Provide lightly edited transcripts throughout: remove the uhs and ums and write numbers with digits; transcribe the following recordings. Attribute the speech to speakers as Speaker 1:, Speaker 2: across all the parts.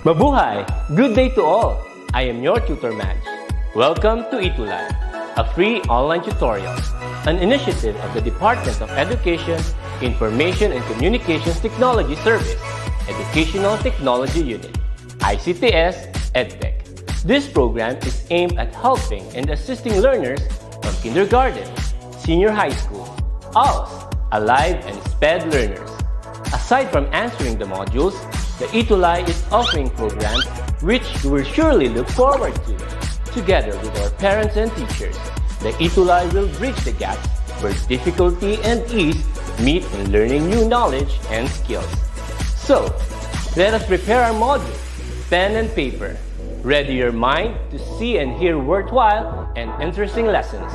Speaker 1: Mabuhay! Good day to all! I am your tutor Madge. Welcome to ETUlay, a free online tutorial, an initiative of the Department of Education, Information and Communications Technology Service, Educational Technology Unit, ICTS EdTech. This program is aimed at helping and assisting learners from kindergarten, senior high school, ALS, Alive, and SPED learners. Aside from answering the modules, the ETUlay is offering programs which you will surely look forward to. Together with our parents and teachers, the ETUlay will bridge the gaps where difficulty and ease meet in learning new knowledge and skills. So, let us prepare our module, pen and paper. Ready your mind to see and hear worthwhile and interesting lessons.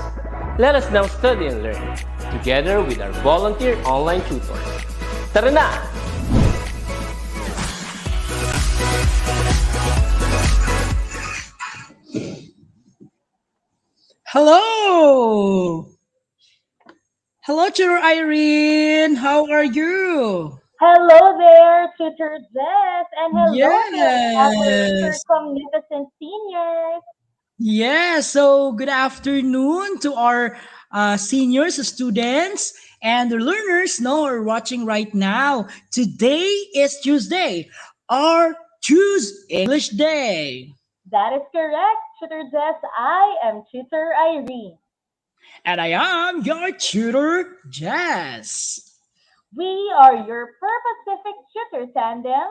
Speaker 1: Let us now study and learn, together with our volunteer online tutors. Tara na!
Speaker 2: Hello! Hello, Tutor Irene. How are you?
Speaker 3: Hello there, Tutor Jess, and hello
Speaker 2: Yes.
Speaker 3: our magnificent seniors.
Speaker 2: Yes. So, good afternoon to our seniors, students, and the learners who are watching right now. Today is Tuesday, our Choose English Day.
Speaker 3: That is correct, Tutor Jess. I am Tutor Irene.
Speaker 2: And I am your Tutor Jess.
Speaker 3: We are your Purposive tutor tandem.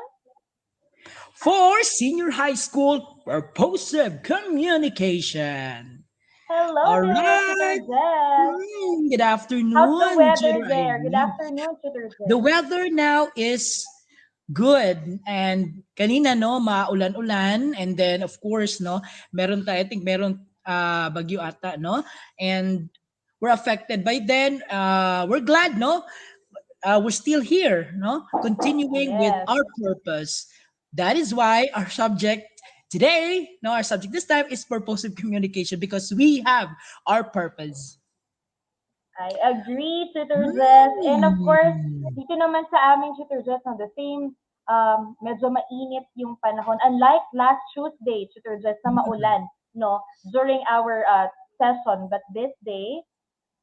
Speaker 2: For senior high school purposive communication.
Speaker 3: Hello
Speaker 2: All
Speaker 3: there,
Speaker 2: right.
Speaker 3: Tutor Jess.
Speaker 2: Good afternoon.
Speaker 3: How's the weather
Speaker 2: Tutor
Speaker 3: there? Good
Speaker 2: Irene.
Speaker 3: afternoon, Tutor Jess.
Speaker 2: The weather now is good, and kanina maulan-ulan, and then of course meron tayo, I think meron bagyo ata, and we're affected by then. We're glad we're still here, continuing with
Speaker 3: Yes.
Speaker 2: our purpose. That is why our subject today, our subject this time is purposive communication, because we have our purpose.
Speaker 3: I agree, Tutor Jess. And of course,
Speaker 2: Mm.
Speaker 3: dito naman sa aming Tutor Jess, the same, medyo mainit yung panahon. Unlike last Tuesday, Tutor Jess, na maulan, during our session. But this day,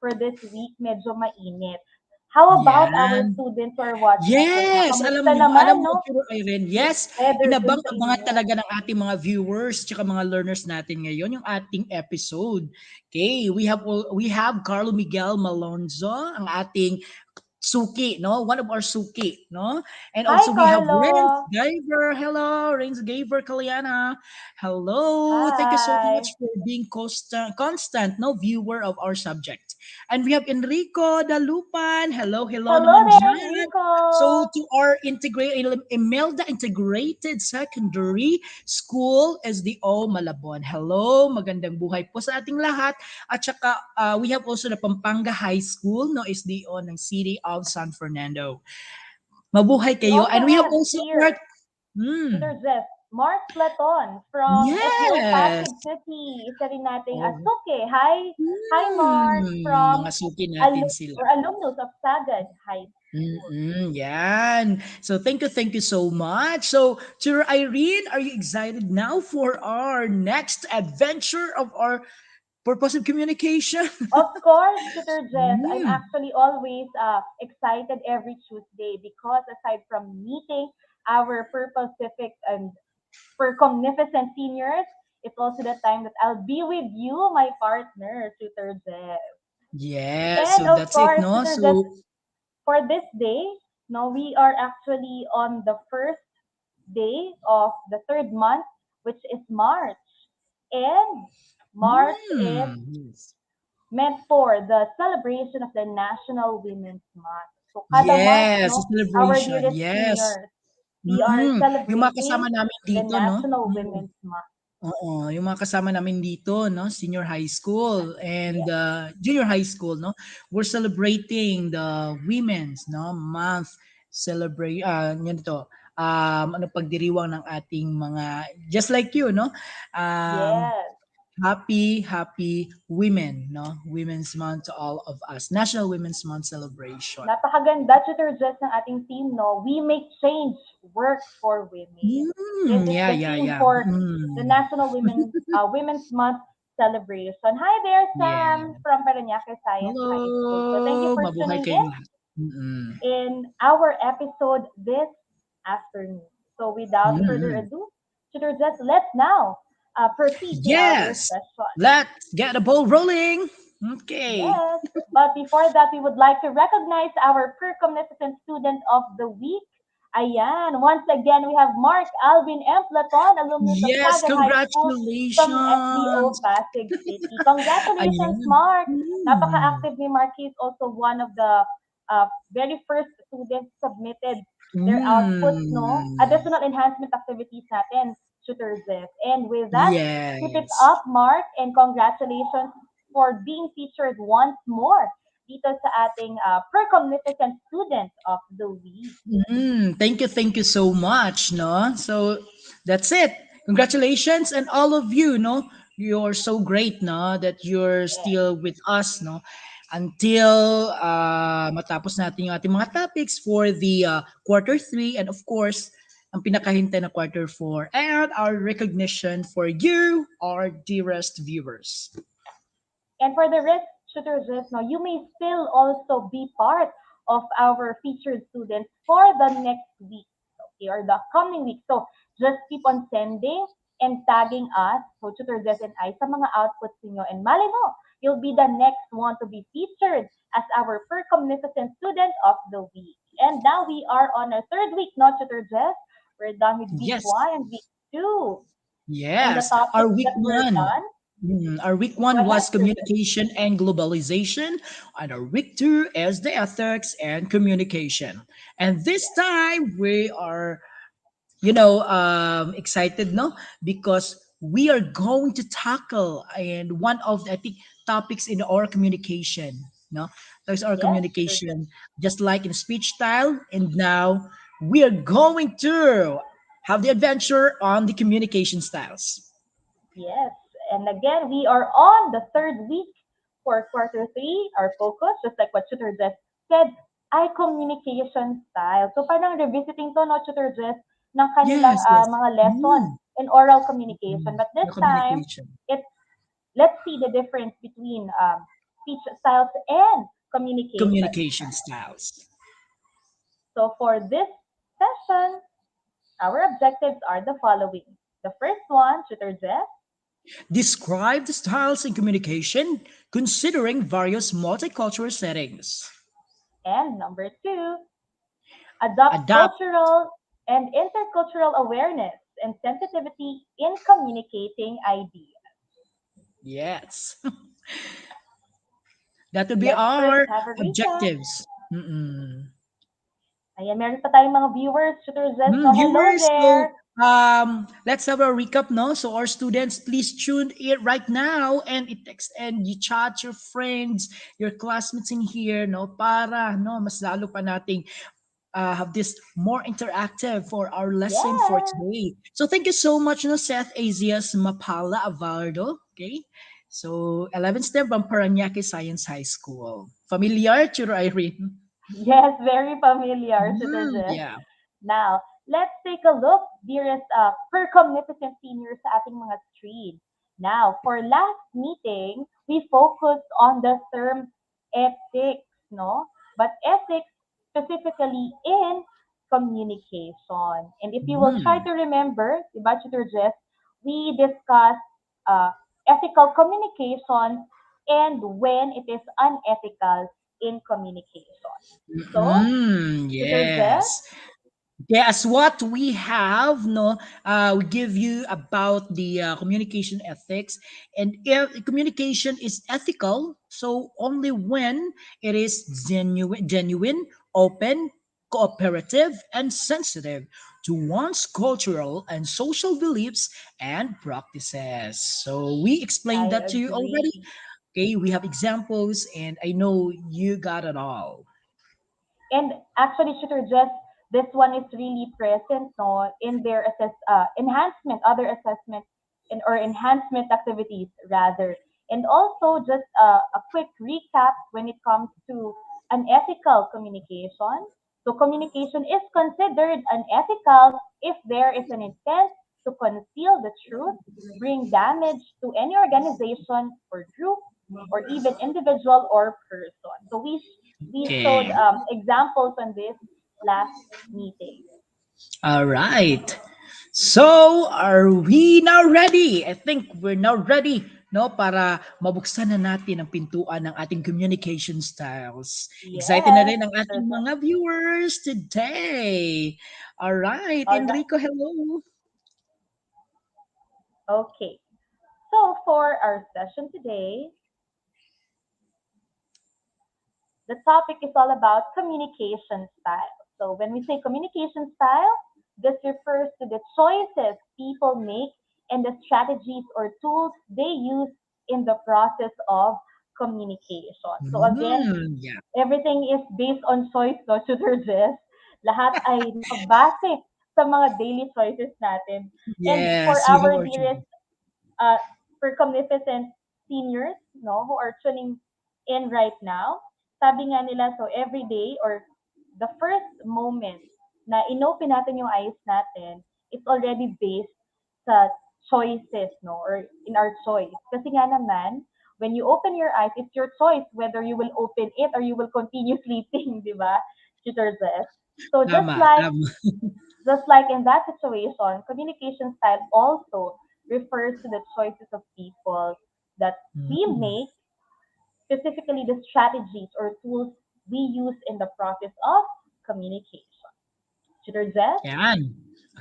Speaker 3: for this week, medyo mainit. How about our
Speaker 2: Yan.
Speaker 3: students who are watching us right now?
Speaker 2: Yes,
Speaker 3: Kamusta naman,
Speaker 2: alam mo, Puro Irene, yes,
Speaker 3: Weather dun sa
Speaker 2: inabang-abangan
Speaker 3: inyo.
Speaker 2: talaga ng ating mga viewers tsaka mga learners natin ngayon yung ating episode. Okay, we have Carlo Miguel Malonzo, ang ating suki, one of our suki, and
Speaker 3: Hi,
Speaker 2: also we have
Speaker 3: Carlo.
Speaker 2: Renz Gaver. Hello, Renz Gaver Kaliana. Hello, thank you so
Speaker 3: Hi.
Speaker 2: much for being constant viewer of our subject. And we have Enrico Dalupan. Hello
Speaker 3: Hello
Speaker 2: naman
Speaker 3: there,
Speaker 2: dyan.
Speaker 3: Enrico.
Speaker 2: So to our Imelda Integrated Secondary School SDO Malabon. Hello, magandang buhay po sa ating lahat. At saka we have also the Pampanga High School, SDO ng City of San Fernando. Mabuhay kayo. And we have also
Speaker 3: here, Tutor Jeff, Mark Platon from SDO Pasig City. Isa rin nating asuke. Hi, Mark from
Speaker 2: mga suki natin sila.
Speaker 3: Or alumnus of Sagad High School.
Speaker 2: Yan. So thank you so much. So, Tutor Irene, are you excited now for our next adventure of our purposive communication?
Speaker 3: Of course, Tutor Jess. I'm actually always excited every Tuesday because aside from meeting our purposive and magnificent seniors, it's also the time that I'll be with you, my partner, Tutor Jess.
Speaker 2: Yes,
Speaker 3: And
Speaker 2: so
Speaker 3: of
Speaker 2: that's
Speaker 3: course,
Speaker 2: it, no?
Speaker 3: Tutor
Speaker 2: So
Speaker 3: Jess, for this day, we are actually on the first day of the third month, which is March. And March is meant for the celebration of the National Women's Month. So kada
Speaker 2: yes,
Speaker 3: month, our
Speaker 2: celebration.
Speaker 3: dearest
Speaker 2: Yes.
Speaker 3: seniors, we are celebrating
Speaker 2: Yung mga kasama namin
Speaker 3: the
Speaker 2: dito,
Speaker 3: National Women's Month.
Speaker 2: Oo, yung mga kasama namin dito, senior high school and junior high school, we're celebrating the women's, month celebrate pagdiriwang ng ating mga, just like you,
Speaker 3: Yes.
Speaker 2: happy women, no? Women's Month to all of us. National Women's Month celebration.
Speaker 3: Napakaganda, Tutor Jess, ng ating theme, no? We make change work for women. This is the
Speaker 2: Yeah,
Speaker 3: theme
Speaker 2: yeah.
Speaker 3: for the National Women's Month celebration. Hi there,
Speaker 2: Yeah.
Speaker 3: Sam from Parañaque Science
Speaker 2: Hello,
Speaker 3: High School. So thank you for
Speaker 2: mabuhay
Speaker 3: tuning in
Speaker 2: kayong lahat. Mm.
Speaker 3: our episode this afternoon. So without further
Speaker 2: Mm.
Speaker 3: ado, Tutor Jess, let's now proceed to our
Speaker 2: Yes,
Speaker 3: session.
Speaker 2: let's get the ball rolling. Okay.
Speaker 3: Yes, but before that, we would like to recognize our Precomnificent Student of the Week. Ayan, once again, we have Mark Alvin M. Platon, alumnus of
Speaker 2: Yes,
Speaker 3: Sagan High School from SBO
Speaker 2: congratulations.
Speaker 3: Pasig City. Congratulations,
Speaker 2: Ayan.
Speaker 3: Mark!
Speaker 2: Mm.
Speaker 3: Napaka-active ni Mark. He's also one of the very first students submitted their outputs, no?
Speaker 2: Mm.
Speaker 3: Additional enhancement activities natin, Shooter Zef. And with that, keep it
Speaker 2: Yes.
Speaker 3: up, Mark, and congratulations for being featured once more dito sa ating Precomnificent Student of the Week.
Speaker 2: Thank you so much, no? So that's it. Congratulations and all of you, no? You're so great, no? That you're
Speaker 3: Yes,
Speaker 2: still with us, no? Until matapos natin yung ating mga topics for the quarter 3 and of course, ang pinakahintay na quarter 4 and our recognition for you, our dearest viewers.
Speaker 3: and for the rest, shooters, no, you may still also be part of our featured students for the next week, okay, or the coming week. So just keep on sending and tagging us, so Tutor Jess and I, sa mga outputs niyo. And mali mo, you'll be the next one to be featured as our Precomnificent Student of the Week. And now we are on our third week, not Tutor Jess. We're done with week
Speaker 2: Yes.
Speaker 3: 1 and week 2. And the
Speaker 2: Yes. Our
Speaker 3: topics
Speaker 2: week
Speaker 3: that were
Speaker 2: 1.
Speaker 3: done,
Speaker 2: Our week
Speaker 3: go
Speaker 2: one
Speaker 3: ahead,
Speaker 2: was
Speaker 3: Tutor Jess.
Speaker 2: communication and globalization, and our week two is the ethics and communication. And this
Speaker 3: Yes,
Speaker 2: time we are, excited, no, because we are going to tackle and one of the I think topics in our communication, no, there's our
Speaker 3: yes, Tutor Jess.
Speaker 2: communication, just like in speech style, and now we are going to have the adventure on the communication styles.
Speaker 3: Yes. And again, we are on the third week for quarter 3. Our focus, just like what Tutor Jess said, ay communication style. So parang revisiting to, no, Tutor Jess, ng kanilang
Speaker 2: Yes, yes.
Speaker 3: mga lessons
Speaker 2: Mm.
Speaker 3: in oral communication. But this
Speaker 2: The
Speaker 3: time,
Speaker 2: communication.
Speaker 3: it's let's see the difference between speech styles and communication
Speaker 2: Communication
Speaker 3: styles.
Speaker 2: styles.
Speaker 3: So for this session, our objectives are the following. The first one, Tutor Jess,
Speaker 2: Describe the styles in communication considering various multicultural settings.
Speaker 3: and number two, adopt
Speaker 2: Adapt.
Speaker 3: cultural and intercultural awareness and sensitivity in communicating ideas.
Speaker 2: Yes. That would be
Speaker 3: Let's first
Speaker 2: our
Speaker 3: have a recap.
Speaker 2: objectives. Mm-mm.
Speaker 3: Ayan, meron pa tayong mga viewers, Tutor Zez, no? Hello
Speaker 2: Viewers, so
Speaker 3: there.
Speaker 2: let's have a recap, no? So our students, please tune in right now and it text and you chat your friends, your classmates in here, no? Para, no, mas lalo pa nating have this more interactive for our lesson for
Speaker 3: Yes.
Speaker 2: today. So thank you so much, no, Seth Azias Mapala Avardo. Okay. So 11th step from Paranaque Science High School. Familiar, Chiro Irene?
Speaker 3: Yes, very familiar, Tutor Zez.
Speaker 2: Yeah.
Speaker 3: Now, let's take a look, dearest per-comnificent seniors sa ating mga street. Now, for last meeting, we focused on the term ethics, no? But ethics specifically in communication. And if you will try
Speaker 2: Mm.
Speaker 3: to remember, diba, Tutor Jess, we discussed uh, ethical communication and when it is unethical in communication. So, Tutor Jess,
Speaker 2: Yes. Yes, what we have, no, we give you about the communication ethics, and if communication is ethical, so only when it is genuine, open, cooperative, and sensitive to one's cultural and social beliefs and practices. So we explained
Speaker 3: I
Speaker 2: that to you already.
Speaker 3: agree.
Speaker 2: Okay, we have examples, and I know you got it all.
Speaker 3: And actually, Tutor Jess, this one is really present, no, in their enhancement, other assessment or enhancement activities rather. And also just a quick recap when it comes to unethical communication. So communication is considered unethical if there is an intent to conceal the truth, bring damage to any organization or group, or even individual or person. So we showed
Speaker 2: Okay.
Speaker 3: examples on this last meeting.
Speaker 2: All right. So, are we now ready? I think we're now ready, no, para mabuksan na natin ang pintuan ng ating communication styles. Excited na
Speaker 3: Yes,
Speaker 2: rin ang ating
Speaker 3: Teresa.
Speaker 2: mga viewers today. All right,
Speaker 3: All right.
Speaker 2: Enrico, hello.
Speaker 3: Okay. So for our session today, the topic is all about communication style. So when we say communication style, this refers to the choices people make and the strategies or tools they use in the process of communication. So again,
Speaker 2: Yeah.
Speaker 3: everything is based on choice, no, Tutorges. Lahat ay nakabase sa mga daily choices natin. And for
Speaker 2: Yes, you
Speaker 3: our
Speaker 2: are true.
Speaker 3: dearest for comnificent seniors, no, who are tuning in right now, sabi nga nila, so every day or the first moment na inopen natin yung eyes natin, it's already based sa choices, no, or in our choice. Kasi nga naman, when you open your eyes, it's your choice whether you will open it or you will continue sleeping, di ba? Tutor says. So
Speaker 2: Tama, tama.
Speaker 3: just like in that situation, communication style also refers to the choices of people that we
Speaker 2: Mm.
Speaker 3: make, specifically the strategies or tools we use in the process of communication. Tutor Jess?
Speaker 2: Yan.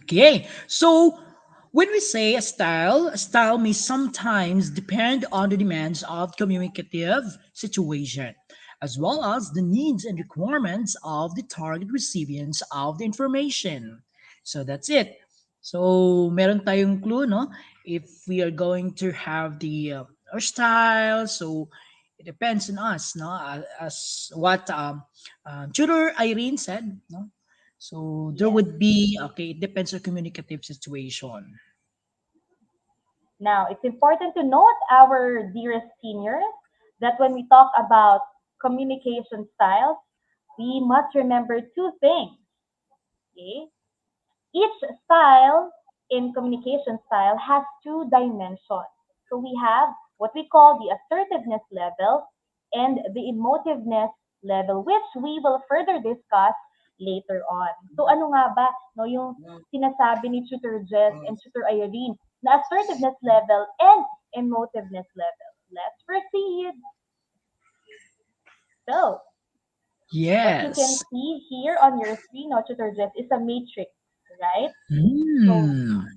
Speaker 2: Okay. So, when we say a style may sometimes depend on the demands of communicative situation, as well as the needs and requirements of the target recipients of the information. So that's it. So, meron tayong clue, no? If we are going to have the our style, so it depends on us, no? As what Tutor Irene said, no? So there
Speaker 3: Yes.
Speaker 2: would be, okay, it depends on communicative situation.
Speaker 3: Now, it's important to note, our dearest seniors, that when we talk about communication styles, we must remember two things. Okay? Each style in communication style has two dimensions. So we have what we call the assertiveness level and the emotiveness level, which we will further discuss later on. So ano nga ba no, yung sinasabi ni Tutor Jess and Tutor Irene na assertiveness level and emotiveness level? Let's proceed. So, what you can
Speaker 2: Yes.
Speaker 3: see here on your screen, no, Tutor Jess, is a matrix, right? So
Speaker 2: Hmm.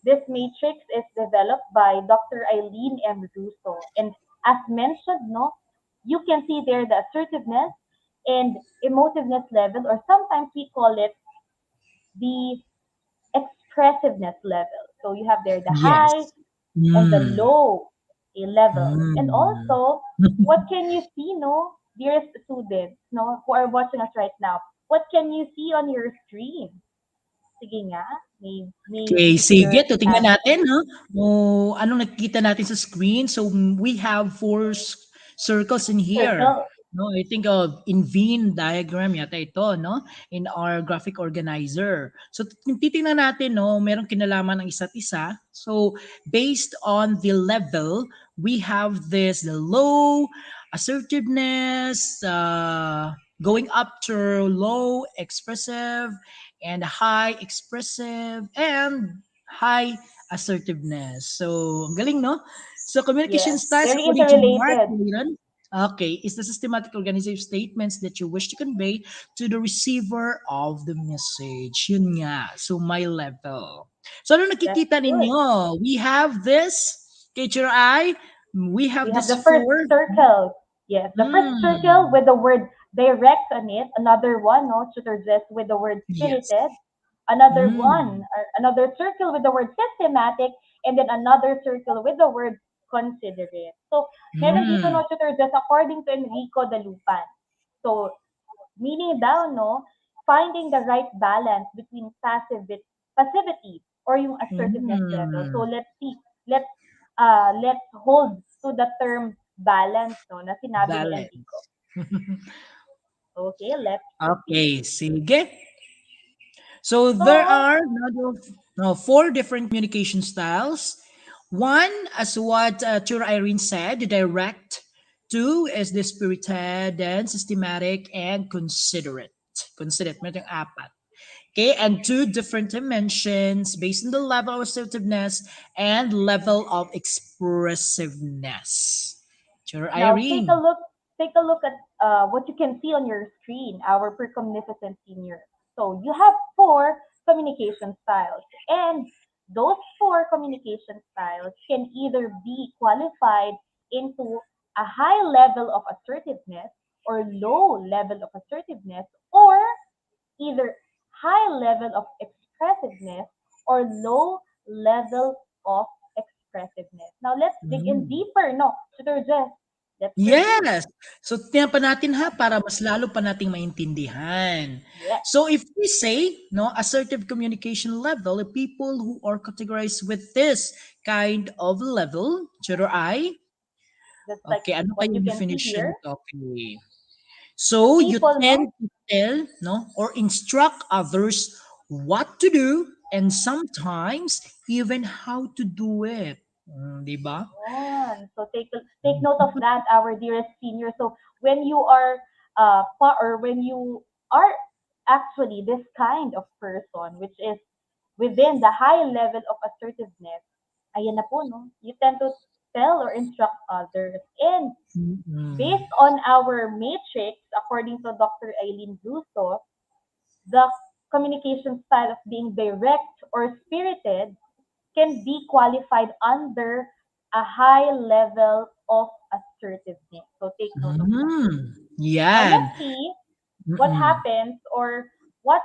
Speaker 3: this matrix is developed by Dr. Eileen M. Russo. And as mentioned, no, you can see there the assertiveness and emotiveness level, or sometimes we call it the expressiveness level. So you have there the high
Speaker 2: Yes.
Speaker 3: and the
Speaker 2: Hmm.
Speaker 3: low levels. And
Speaker 2: Hmm.
Speaker 3: also, what can you see, no, dearest students, no, who are watching us right now? What can you see on your screen? Sige nga, may
Speaker 2: Okay, sige,
Speaker 3: visitors
Speaker 2: titingnan natin,
Speaker 3: asking.
Speaker 2: no? No, anong nakikita natin sa screen? So we have four circles in here.
Speaker 3: Circle.
Speaker 2: No, I think of in Venn diagram yata ito, no? In our graphic organizer. So titingnan natin, no, merong kinalaman ng isa't isa. So based on the level, we have this the low assertiveness, going up to low expressive, and high expressive, and high assertiveness. So, ang galing, no? So, communication
Speaker 3: Yes,
Speaker 2: styles,
Speaker 3: very
Speaker 2: according to Mark
Speaker 3: interrelated.
Speaker 2: Leland, okay, is the systematic organizative statements that you wish to convey to the receiver of the message. Yun nga. So, my level. So, ano
Speaker 3: That's
Speaker 2: nakikita
Speaker 3: good.
Speaker 2: ninyo? We have this, catch your eye, we
Speaker 3: We
Speaker 2: have
Speaker 3: have
Speaker 2: this
Speaker 3: the first
Speaker 2: four.
Speaker 3: circle. Yes, the first circle
Speaker 2: Mm,
Speaker 3: with the word direct on it. Another one, no, tutor just with the word
Speaker 2: yes.
Speaker 3: spirited. Another one,
Speaker 2: Mm,
Speaker 3: another circle with the word systematic, and then another circle with the word considerate. So, meron dito,
Speaker 2: mm,
Speaker 3: no, tutor just according to Enrico Dalupan. So, meaning daw, no, finding the right balance between passivity or yung assertiveness level. So,
Speaker 2: mm.
Speaker 3: let's see. let's hold to the term balance, no, na sinabi ni Enrico.
Speaker 2: Balance.
Speaker 3: Okay, let's proceed.
Speaker 2: Okay, sige. So there
Speaker 3: So,
Speaker 2: are now four different communication styles. One, as what Tura Irene said, the direct. Two is the spirited, then systematic, and considerate. Considerate, meron tayong apat. Okay, and two different dimensions based on the level of assertiveness and level of expressiveness. Tura
Speaker 3: now
Speaker 2: Irene.
Speaker 3: take a look at what you can see on your screen, our precognificent senior. So you have four communication styles, and those four communication styles can either be qualified into a high level of assertiveness or low level of assertiveness, or either high level of expressiveness or low level of expressiveness. Now let's dig in
Speaker 2: Mm.
Speaker 3: deeper. No, Tutor Jess, let's proceed.
Speaker 2: Yes. So tingnan pa natin ha para mas lalo pa nating maintindihan.
Speaker 3: Yes,
Speaker 2: So if we say no assertive communication level, people who are categorized with this kind of level, should I?
Speaker 3: that's like
Speaker 2: Okay, ano
Speaker 3: what you
Speaker 2: kayong
Speaker 3: can see
Speaker 2: definition
Speaker 3: here.
Speaker 2: nito? Okay. So you
Speaker 3: People,
Speaker 2: tend
Speaker 3: no?
Speaker 2: to tell no or instruct others what to do and sometimes even how to do it. Di ba?
Speaker 3: Yan. So take note of that, our dearest senior. So when you are or when you are actually this kind of person, which is within the high level of assertiveness, ayan na po, no? You tend to tell or instruct others. And
Speaker 2: Mm-mm.
Speaker 3: based on our matrix, according to Dr. Eileen Russo, the communication style of being direct or spirited can be qualified under a high level of assertiveness. So take note of that. Now
Speaker 2: Yan.
Speaker 3: let's see what
Speaker 2: Mm-mm.
Speaker 3: happens what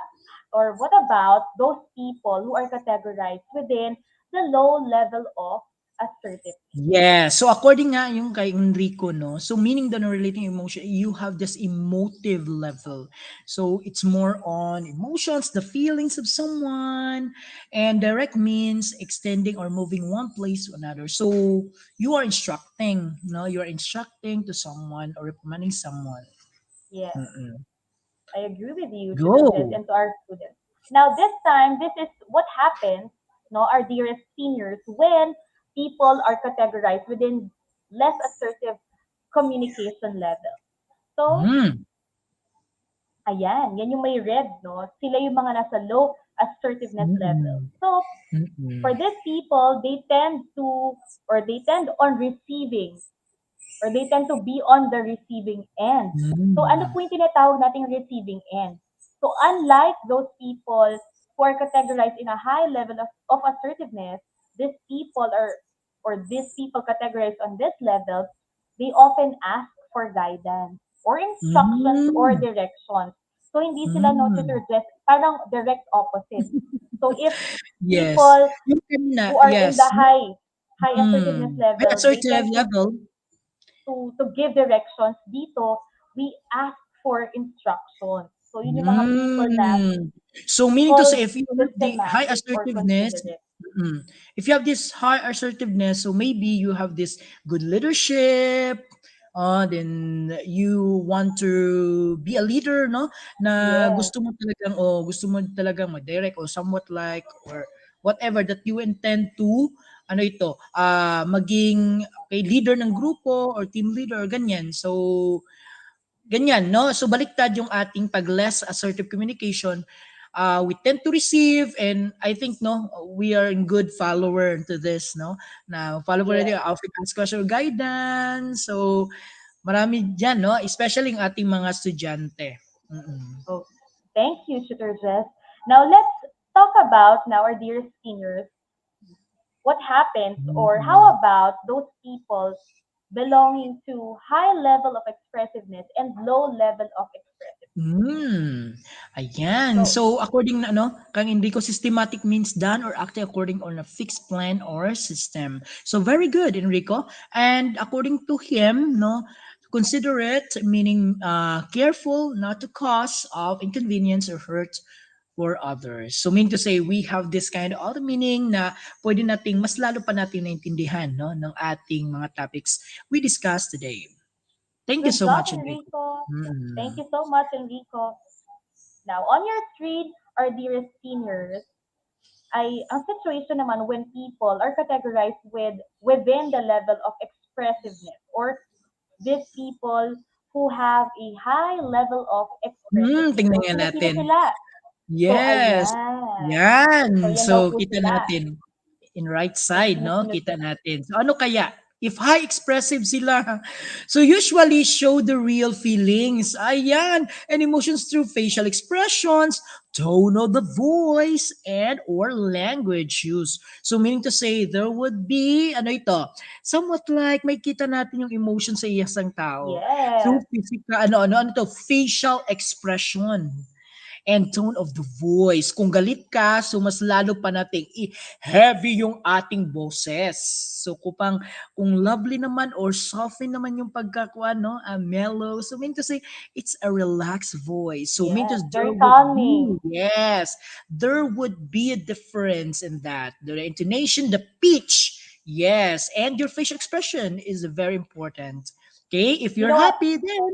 Speaker 3: what about those people who are categorized within the low level of assertiveness.
Speaker 2: Yeah. So according nga yung kay Enrico, no? So meaning the relating emotion, you have this emotive level. So it's more on emotions, the feelings of someone, and direct means extending or moving one place to another. So you are instructing, no? You are instructing to someone or reprimanding someone.
Speaker 3: Yes,
Speaker 2: Mm-mm.
Speaker 3: I agree with you, Tutor Jess,
Speaker 2: Go.
Speaker 3: and to our students. Now this time, this is what happens, no, our dearest seniors, when people are categorized within less assertive communication level. So,
Speaker 2: Mm.
Speaker 3: ayan, yan yung may red, no? Sila yung mga nasa low assertiveness level.
Speaker 2: Mm-mm.
Speaker 3: So, for
Speaker 2: Mm-mm.
Speaker 3: these people, they tend on receiving, or they tend to be on the receiving end. So, ano
Speaker 2: Mm.
Speaker 3: po yung tinatawag nating receiving end? So, unlike those people who are categorized in a high level of assertiveness, these people are, or these people categorized on this level, they often ask for guidance or instructions or
Speaker 2: Mm.
Speaker 3: directions. So, hindi sila no
Speaker 2: Mm.
Speaker 3: tutor just parang direct opposite. So, if
Speaker 2: Yes.
Speaker 3: people
Speaker 2: Yung kanina,
Speaker 3: who are in the
Speaker 2: yes.
Speaker 3: high assertiveness
Speaker 2: Ay,
Speaker 3: level, they
Speaker 2: assertive
Speaker 3: tend
Speaker 2: level.
Speaker 3: to give directions. Dito, we ask for instructions. So, yun yung mga people na
Speaker 2: Mm. So meaning to say
Speaker 3: called
Speaker 2: if you have the high
Speaker 3: systematic or
Speaker 2: assertiveness,
Speaker 3: considerate.
Speaker 2: if you have this high assertiveness, so maybe you have this good leadership, then you want to be a leader, no? Na
Speaker 3: Yes,
Speaker 2: gusto mo talagang mag-direct or somewhat like or whatever that you intend to ano ito, maging okay, leader ng grupo or team leader or ganyan. So ganyan, no? So baliktad yung ating pag less assertive communication. We tend to receive and I think no we are in good follower to this no na follower
Speaker 3: yes.
Speaker 2: rin often ask question guidance so marami diyan no especially yung ating mga estudyante. Mm-mm.
Speaker 3: Oh, thank you, Tutor Jess. Now, let's talk about now our dear seniors. What happens or
Speaker 2: Mm-mm.
Speaker 3: how about those people belonging to high level of expressiveness and low level of expressiveness?
Speaker 2: Hmm. Ayan.
Speaker 3: So,
Speaker 2: So according na ano, kang Enrico, systematic means done or acting according on a fixed plan or system. So very good, Enrico. And according to him, no, considerate meaning careful not to cause of inconvenience or hurt for others. So mean to say, we have this kind of meaning na pwede nating mas lalo pa natin naintindihan no, ng ating mga topics we discussed today. Thank you
Speaker 3: Good
Speaker 2: so
Speaker 3: job,
Speaker 2: much, Enrico.
Speaker 3: Enrico. Thank
Speaker 2: Mm.
Speaker 3: you so much, Enrico. Now, on your street, our dearest seniors, ang situation naman when people are categorized within the level of expressiveness, or these people who have a high level of expressiveness.
Speaker 2: Tingnan
Speaker 3: So,
Speaker 2: nga
Speaker 3: sino-sino
Speaker 2: natin.
Speaker 3: sila? So,
Speaker 2: Yes.
Speaker 3: ayan. So,
Speaker 2: Yan.
Speaker 3: yan daw
Speaker 2: So,
Speaker 3: po
Speaker 2: kita
Speaker 3: sila.
Speaker 2: natin. In right
Speaker 3: Kung
Speaker 2: side, no?
Speaker 3: sino-sino
Speaker 2: Kita
Speaker 3: sila.
Speaker 2: natin. So, ano kaya? If high expressive sila, so usually show the real feelings. Ayan. And emotions through facial expressions, tone of the voice, and or language use. So, meaning to say, there would be, ano ito, somewhat like may kita natin yung emotion sa isang tao through
Speaker 3: Yes.
Speaker 2: physical, ano to, facial expression and tone of the voice. Kung galit ka, so mas lalo pa nating heavy yung ating boses. So kung lovely naman or soften naman yung pagkakuan, no, mellow. So mean to say, it's a relaxed voice. So mean to
Speaker 3: Yes.
Speaker 2: there
Speaker 3: Very
Speaker 2: would be,
Speaker 3: calming.
Speaker 2: yes, there would be a difference in that. The intonation, the pitch, yes, and your facial expression is very important. Okay, if
Speaker 3: You
Speaker 2: you're
Speaker 3: know what?
Speaker 2: happy, then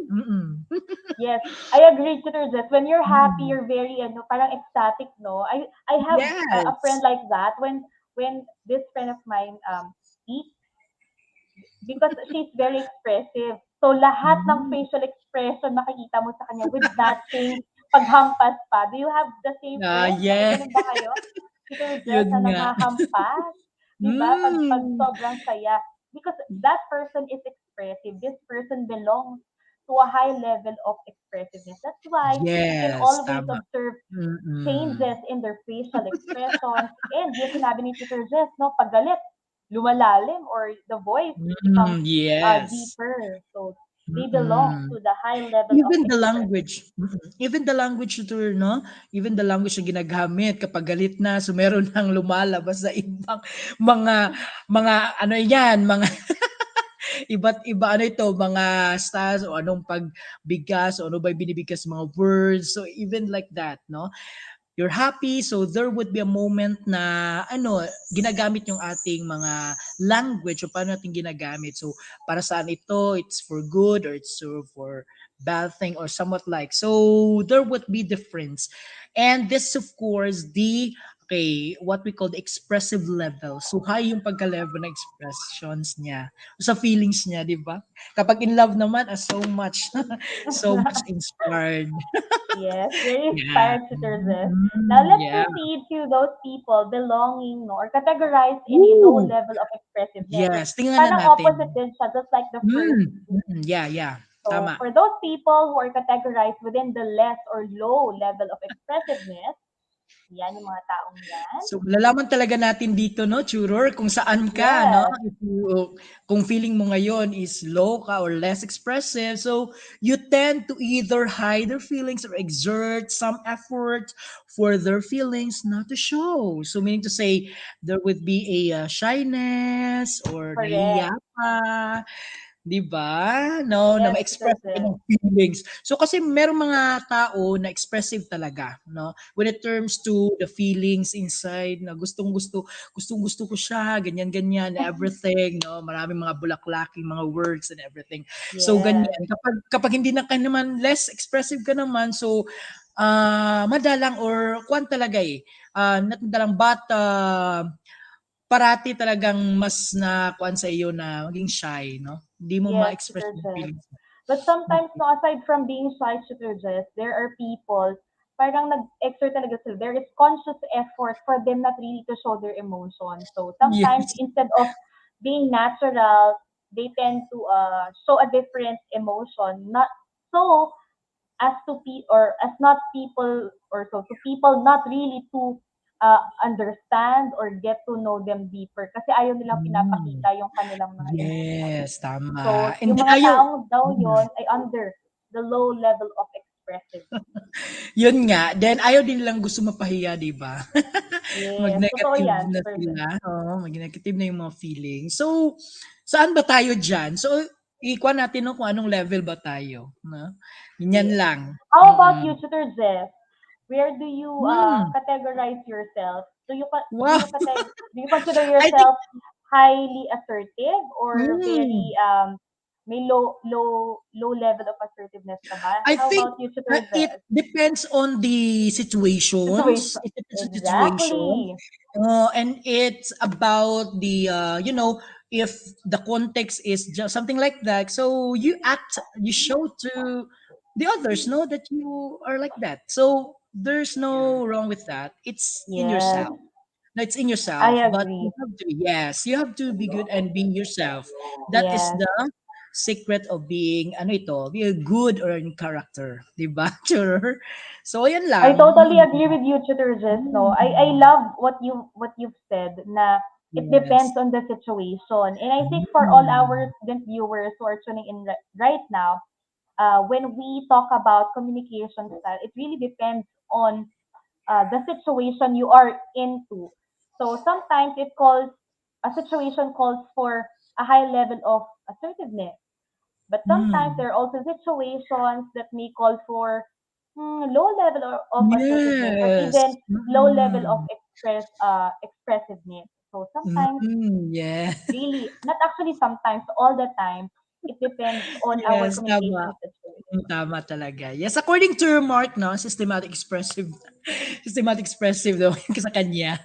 Speaker 3: Yes, I agree to Jess. When you're happy,
Speaker 2: mm,
Speaker 3: you're very parang ecstatic, no? I have a friend
Speaker 2: yes.
Speaker 3: like that when this friend of mine speaks because she's very expressive. So lahat ng
Speaker 2: Mm.
Speaker 3: facial expression makikita mo sa kanya with matching paghampas pa. Do you have the same friend?
Speaker 2: Yeah.
Speaker 3: Ganun ba kayo? Peter Jess
Speaker 2: Yun
Speaker 3: na
Speaker 2: nga.
Speaker 3: nanghahampas. Di ba? Pag
Speaker 2: Hmm.
Speaker 3: sobrang saya. Because that person is expressive. This person belongs to a high level of expressiveness. That's why you can
Speaker 2: Yes,
Speaker 3: always
Speaker 2: tama.
Speaker 3: observe
Speaker 2: Mm.
Speaker 3: changes in their facial expressions. And yung sinabi ni Peter Jess, no, pag galit, lumalalim or the voice becomes
Speaker 2: Yes.
Speaker 3: deeper. So they belong
Speaker 2: Mm.
Speaker 3: to the high level of
Speaker 2: Even the
Speaker 3: expressiveness.
Speaker 2: language, even the language tutor, no? Even the language na ginagamit kapag galit na, so meron nang lumalabas sa ibang mga ano yan, mga iba't iba ano ito, mga styles o anong pagbigas o ano ba yung binibigkas mga words. So even like that, no? You're happy, so there would be a moment na ano, ginagamit yung ating mga language o paano natin ginagamit. So para saan ito, it's for good or it's for bad thing or somewhat like. So there would be difference. And this of course the okay, what we call the expressive level. So high yung pagka-level ng expressions niya. Sa feelings niya, di ba? Kapag in love naman, so much, so much inspired.
Speaker 3: Yes, very
Speaker 2: Yeah.
Speaker 3: inspired citizens. Now let's
Speaker 2: Yeah.
Speaker 3: proceed to those people belonging, no, or categorized in a low
Speaker 2: Woo!
Speaker 3: level of expressiveness. So
Speaker 2: Yes, tingnan na
Speaker 3: parang
Speaker 2: natin.
Speaker 3: opposite din siya, just like the first.
Speaker 2: Yeah, yeah.
Speaker 3: So
Speaker 2: Tama.
Speaker 3: for those people who are categorized within the less or low level of expressiveness, yan yung mga taong yan.
Speaker 2: So, malalaman talaga natin dito, no, Churor, kung saan ka, no?
Speaker 3: Yes,
Speaker 2: If kung feeling mo ngayon is low ka or less expressive, so you tend to either hide their feelings or exert some effort for their feelings not to show. So, meaning to say, there would be a shyness or nahihiya
Speaker 3: correct.
Speaker 2: ka, 'di ba? No, na
Speaker 3: Yes,
Speaker 2: ma-express natin
Speaker 3: citizens.
Speaker 2: yung feelings. So kasi merong mga tao na expressive talaga, no? When it comes to the feelings inside na gustong-gusto ko siya, ganyan-ganyan, everything, no? Maraming mga bulaklaking mga words and everything. So ganyan.
Speaker 3: Yes,
Speaker 2: Kapag hindi na ka naman less expressive ka naman, so madalang or kwan talaga eh. Not madalang but parati talagang mas na kuan sa iyo na maging shy, no? Hindi mo
Speaker 3: yes,
Speaker 2: ma-express yung
Speaker 3: citizens.
Speaker 2: feelings mo.
Speaker 3: But sometimes, no, aside from being shy shooters, there are people, parang nag-exert talaga sila. There is conscious effort for them not really to show their emotions. So sometimes,
Speaker 2: Yes.
Speaker 3: instead of being natural, they tend to show a different emotion. Not so as to be or as not people or so to people not really to understand or get to know them deeper kasi ayaw nilang
Speaker 2: Hmm.
Speaker 3: pinapakita yung kanilang mga emotions.
Speaker 2: Yes, tama.
Speaker 3: So,
Speaker 2: And
Speaker 3: yung
Speaker 2: then
Speaker 3: mga
Speaker 2: ayaw
Speaker 3: taong daw yon ay under the low level of expressiveness.
Speaker 2: yun nga, then ayaw din lang gusto mapahiya, 'di ba?
Speaker 3: Yes, totoo
Speaker 2: Mag-negative
Speaker 3: yan,
Speaker 2: na
Speaker 3: Super
Speaker 2: sila,
Speaker 3: Jess.
Speaker 2: oo, mag-negative na yung mga feelings. So, saan ba tayo diyan? So, ikuha natin 'no kung anong level ba tayo, 'no? Ganyan
Speaker 3: Yes.
Speaker 2: lang.
Speaker 3: How about you, Tutor Jess? where do you
Speaker 2: Hmm.
Speaker 3: categorize yourself?
Speaker 2: Wow.
Speaker 3: Do you consider
Speaker 2: I think.
Speaker 3: yourself highly assertive or very
Speaker 2: Hmm.
Speaker 3: may low level of assertiveness ka ba?
Speaker 2: I
Speaker 3: How
Speaker 2: think
Speaker 3: about you, Tutor
Speaker 2: it
Speaker 3: Jess?
Speaker 2: depends on the situations.
Speaker 3: Situation.
Speaker 2: It depends on the situation.
Speaker 3: Exactly.
Speaker 2: And it's about the, if the context is just something like that. So you show to the others, know that you are like that. So there's no wrong with that. It's in
Speaker 3: Yes,
Speaker 2: yourself. No, it's in yourself,
Speaker 3: I
Speaker 2: but you
Speaker 3: agree.
Speaker 2: have to, yes, you have to be good and being yourself. That is
Speaker 3: Yes.
Speaker 2: the secret of being, ano ito, be a good or in character. Diba? Sure. So, ayan
Speaker 3: I
Speaker 2: lang.
Speaker 3: totally agree with you, Tutor Jess, no. I
Speaker 2: Mm.
Speaker 3: love what you've said na it
Speaker 2: Yes.
Speaker 3: depends on the situation. And I think for all our
Speaker 2: Mm.
Speaker 3: student viewers who are tuning in right now, when we talk about communication style, it really depends on the situation you are into. So sometimes a situation calls for a high level of assertiveness, but sometimes
Speaker 2: Mm.
Speaker 3: there are also situations that may call for low level of assertiveness or
Speaker 2: Yes.
Speaker 3: even low level of
Speaker 2: Mm.
Speaker 3: expressiveness. So sometimes,
Speaker 2: Mm. Yeah.
Speaker 3: really, not actually sometimes, all the time, it depends on our
Speaker 2: Yes, tama.
Speaker 3: communication situation.
Speaker 2: Tama talaga. Yes, according to Mark, no, systematic expressive. Systematic expressive daw yung sa kanya.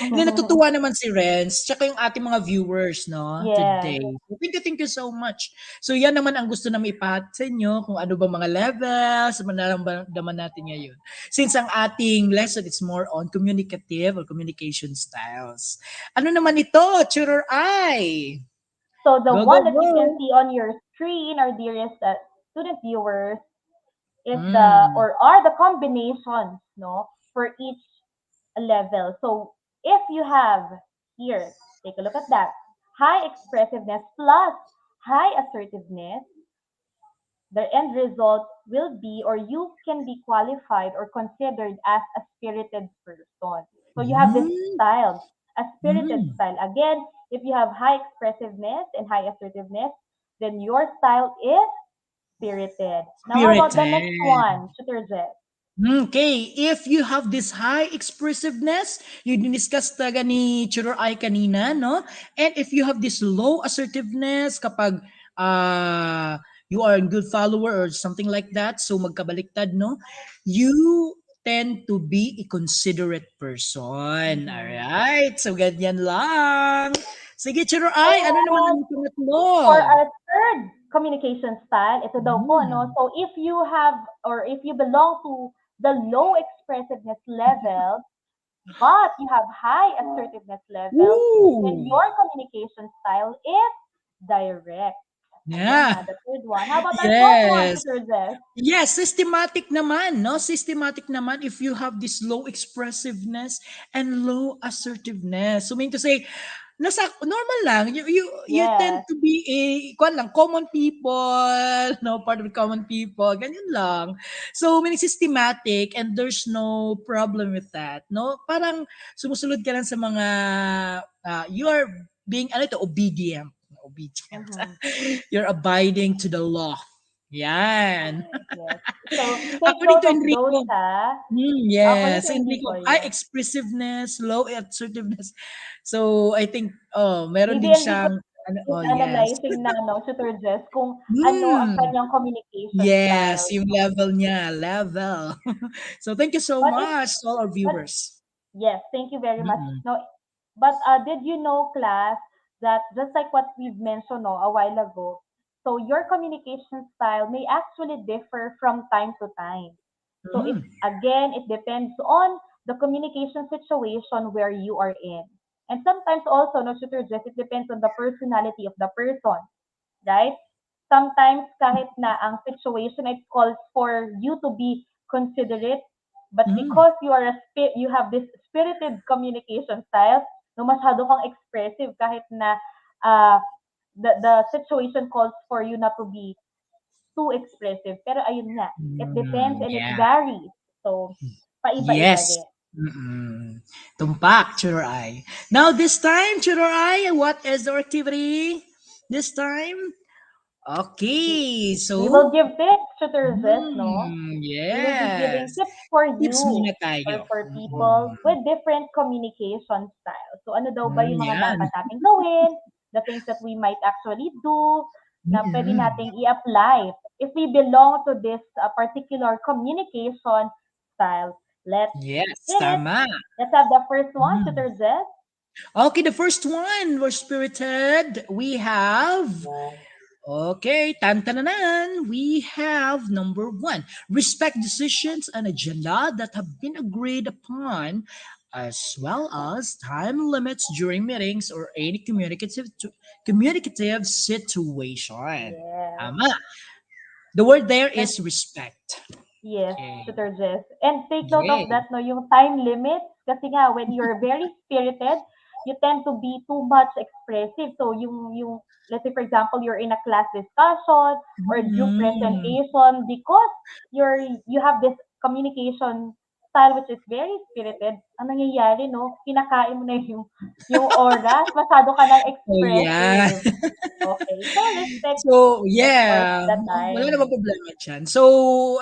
Speaker 2: And natutuwa naman si Renz, tsaka yung ating mga viewers, no,
Speaker 3: Yes.
Speaker 2: today. So, thank you so much. So, yan naman ang gusto namin ipahat sa inyo, kung ano ba mga levels, naman natin ngayon. Since ang ating lesson is more on communicative or communication styles. Ano naman ito, Churor Eye?
Speaker 3: So the
Speaker 2: Go, go,
Speaker 3: one that you can
Speaker 2: go.
Speaker 3: see on your screen, our dearest student viewers, is
Speaker 2: Mm.
Speaker 3: are the combinations, no, for each level. So if you have here, take a look at that. High expressiveness plus high assertiveness, the end result will be, or you can be qualified or considered as a spirited person. So you have this
Speaker 2: Mm.
Speaker 3: style, a spirited
Speaker 2: Mm.
Speaker 3: style. Again, if you have high expressiveness and high assertiveness, then your style is spirited. Now, how about the next
Speaker 2: Spirited.
Speaker 3: one, Tutor Jess?
Speaker 2: Okay, if you have this high expressiveness, you discuss talaga ni Churro Ay kanina, no? And if you have this low assertiveness, kapag you are a good follower or something like that, so magkabaliktad, no? You tend to be a considerate person.
Speaker 3: Mhm.
Speaker 2: Alright, so ganyan lang. Sige, Churro Ay, ano naman
Speaker 3: And
Speaker 2: ang pangatlo?
Speaker 3: for our third communication style, ito daw po, no?
Speaker 2: Mm.
Speaker 3: So if you have or if you belong to the low expressiveness level, but you have high assertiveness level, then
Speaker 2: Woo!
Speaker 3: your communication style is direct. Ayan
Speaker 2: Yeah.
Speaker 3: na, the third one. How about our fourth one,
Speaker 2: Yes.
Speaker 3: Tutor Jess?
Speaker 2: Yes, systematic naman, no? Systematic naman if you have this low expressiveness and low assertiveness. So mean to say, nasa normal lang. You tend
Speaker 3: Yes.
Speaker 2: to be a kwan lang, common people, no, part of the common people, ganyan lang. So meaning systematic and there's no problem with that, no? Parang sumusunod ka lang sa mga you are being ano ito, obedient.
Speaker 3: Mm-hmm.
Speaker 2: You're abiding to the law. Yan.
Speaker 3: Yes. So take
Speaker 2: According
Speaker 3: note
Speaker 2: to
Speaker 3: of those,
Speaker 2: Enrico,
Speaker 3: ha? According
Speaker 2: yes,
Speaker 3: to
Speaker 2: Enrico,
Speaker 3: Enrico,
Speaker 2: high
Speaker 3: yes.
Speaker 2: expressiveness, low assertiveness. So I think meron
Speaker 3: Maybe
Speaker 2: din
Speaker 3: Enrico
Speaker 2: siyang ano,
Speaker 3: is
Speaker 2: yes.
Speaker 3: analyzing na, no, Tutor Jess, kung ano ang
Speaker 2: Hmm.
Speaker 3: kanyang communication
Speaker 2: Yes,
Speaker 3: style.
Speaker 2: yung level niya, level. So thank you so
Speaker 3: But if,
Speaker 2: much to all our
Speaker 3: but
Speaker 2: viewers.
Speaker 3: yes, thank you very much.
Speaker 2: Mm-mm.
Speaker 3: No, but did you know, class, that just like what we've mentioned, no, a while ago, so your communication style may actually differ from time to time. So it
Speaker 2: Mm.
Speaker 3: again, it depends on the communication situation where you are in. And sometimes also, no, Tutor Jess, it depends on the personality of the person, right? Sometimes kahit na ang situation it calls for you to be considerate, but
Speaker 2: Mm.
Speaker 3: because you have this spirited communication style, no masyado kang expressive kahit na uh, the situation calls for you not to be too expressive. Pero ayun nga, it depends
Speaker 2: Mm,
Speaker 3: and it
Speaker 2: yeah.
Speaker 3: varies. So, paiba-iba
Speaker 2: Yes.
Speaker 3: din.
Speaker 2: Mm-mm. Tumpak, Churro Eye. Now this time, Churro Eye, what is the activity? This time? Okay,
Speaker 3: We will
Speaker 2: so
Speaker 3: give tips to Thursdays, no? We will be giving
Speaker 2: yes.
Speaker 3: tips for
Speaker 2: Tips
Speaker 3: you
Speaker 2: muna
Speaker 3: or
Speaker 2: tayo.
Speaker 3: for people
Speaker 2: Mm.
Speaker 3: with different communication styles. So ano daw ba yung mga
Speaker 2: Yan.
Speaker 3: dapat nating gawin, the things that we might actually do na pwede
Speaker 2: Mm.
Speaker 3: nating i-apply if we belong to this particular communication style. Let's
Speaker 2: Yes,
Speaker 3: hit it.
Speaker 2: tama.
Speaker 3: Let's have the first one,
Speaker 2: Mm.
Speaker 3: Tutor Jess.
Speaker 2: Okay, the first one, we're spirited. We have, okay, tantananan. We have number one, respect decisions and agenda that have been agreed upon, as well as time limits during meetings or any communicative situation.
Speaker 3: Yes.
Speaker 2: Tama. The word there
Speaker 3: And
Speaker 2: is respect.
Speaker 3: yes,
Speaker 2: Okay.
Speaker 3: Tutor Jess. And take note of
Speaker 2: Yay.
Speaker 3: that, no, yung time limit. Kasi nga, when you're very spirited, you tend to be too much expressive. So, let's say, for example, you're in a class discussion or group
Speaker 2: Mm.
Speaker 3: presentation, because you have this communication style which is very spirited, ang nangyayari, no, kinakain mo na yung oras, masyado ka ng
Speaker 2: Oh, yeah.
Speaker 3: expressive. Okay, so respect,
Speaker 2: So,
Speaker 3: of course,
Speaker 2: yeah,
Speaker 3: the
Speaker 2: wala
Speaker 3: time.
Speaker 2: namang problema diyan. So,